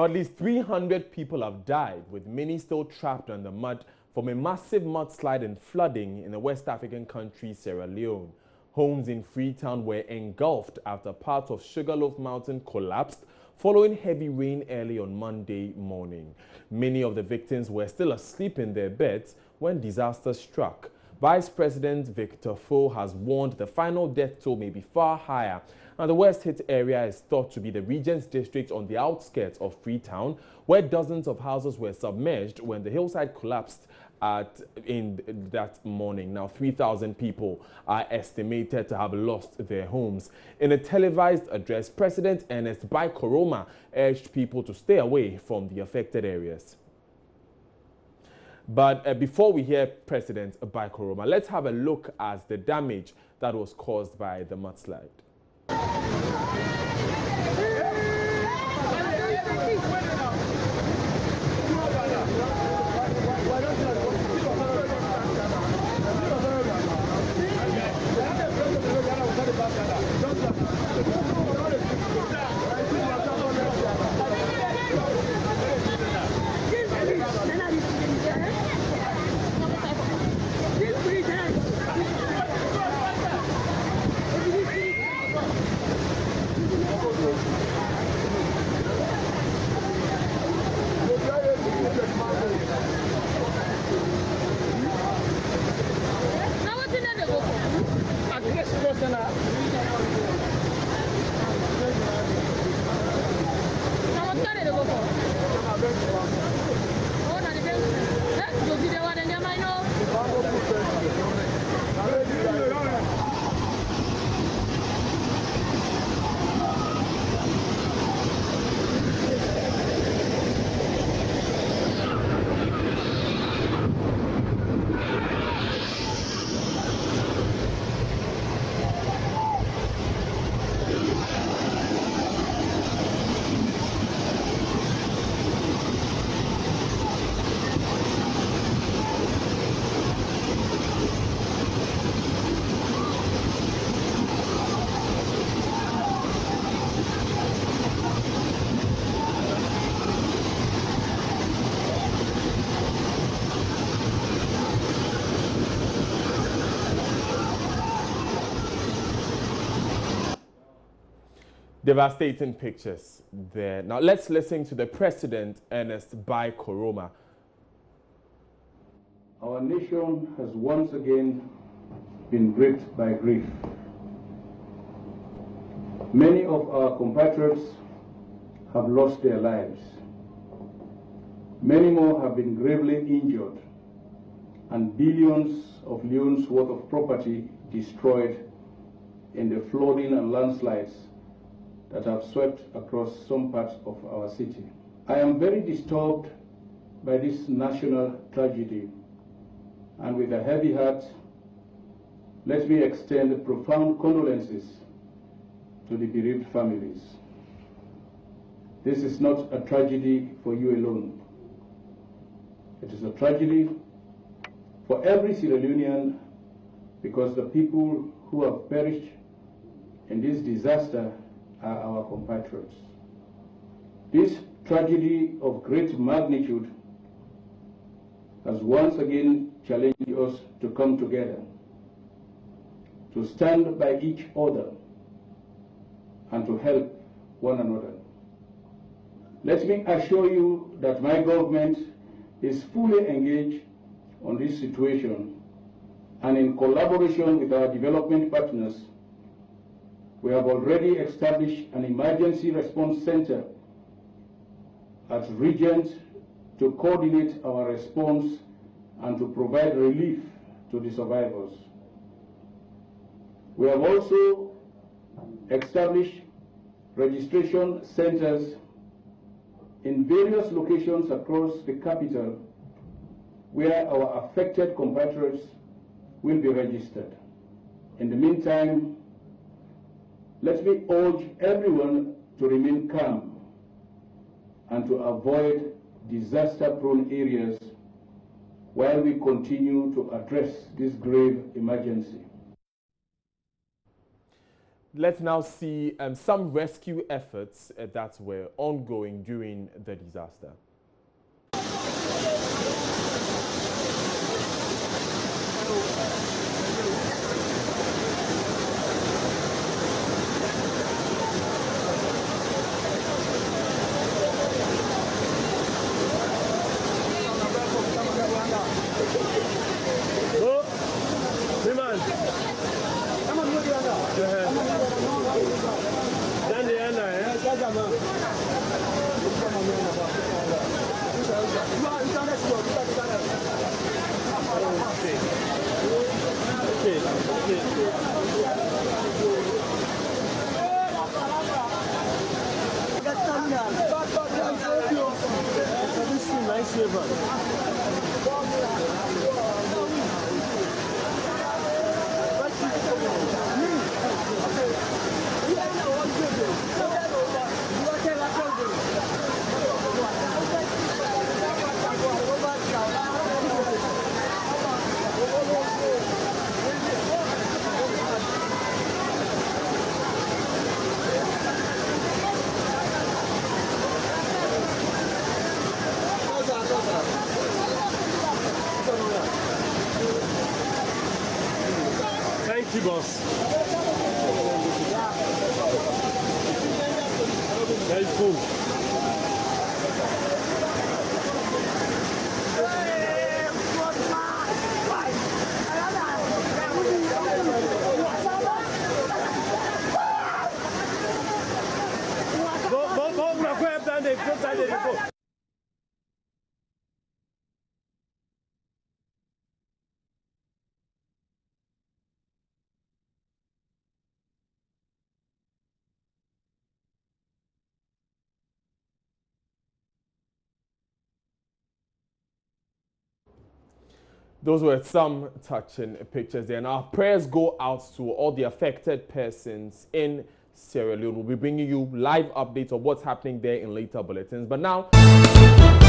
at least 300 people have died, with many still trapped in the mud from a massive mudslide and flooding in the West African country Sierra Leone. Homes in Freetown were engulfed after parts of Sugarloaf Mountain collapsed following heavy rain early on Monday morning. Many of the victims were still asleep in their beds when disaster struck. Vice President Victor Foe has warned the final death toll may be far higher, and the worst hit area is thought to be the Regents district on the outskirts of Freetown, where dozens of houses were submerged when the hillside collapsed in that morning. Now, 3,000 people are estimated to have lost their homes. In a televised address, President Ernest Bai Koroma urged people to stay away from the affected areas. But before we hear President Bai Koroma, let's have a look at the damage that was caused by the mudslide. Devastating pictures there. Now let's listen to the President, Ernest Bai Koroma. Our nation has once again been gripped by grief. Many of our compatriots have lost their lives. Many more have been gravely injured, and billions of Leone's worth of property destroyed in the flooding and landslides that have swept across some parts of our city. I am very disturbed by this national tragedy, and with a heavy heart, let me extend profound condolences to the bereaved families. This is not a tragedy for you alone. It is a tragedy for every Sierra Leonean, because the people who have perished in this disaster are our compatriots. This tragedy of great magnitude has once again challenged us to come together, to stand by each other, and to help one another. Let me assure you that my government is fully engaged on this situation, and in collaboration with our development partners, we have already established an emergency response center at Regent to coordinate our response and to provide relief to the survivors. We have also established registration centers in various locations across the capital where our affected compatriots will be registered. In the meantime, let me urge everyone to remain calm and to avoid disaster-prone areas while we continue to address this grave emergency. Let's now see some rescue efforts that were ongoing during the disaster. Thank you, boss. Very cool. Those were some touching pictures there. And our prayers go out to all the affected persons in Sierra Leone. We'll be bringing you live updates of what's happening there in later bulletins. But now...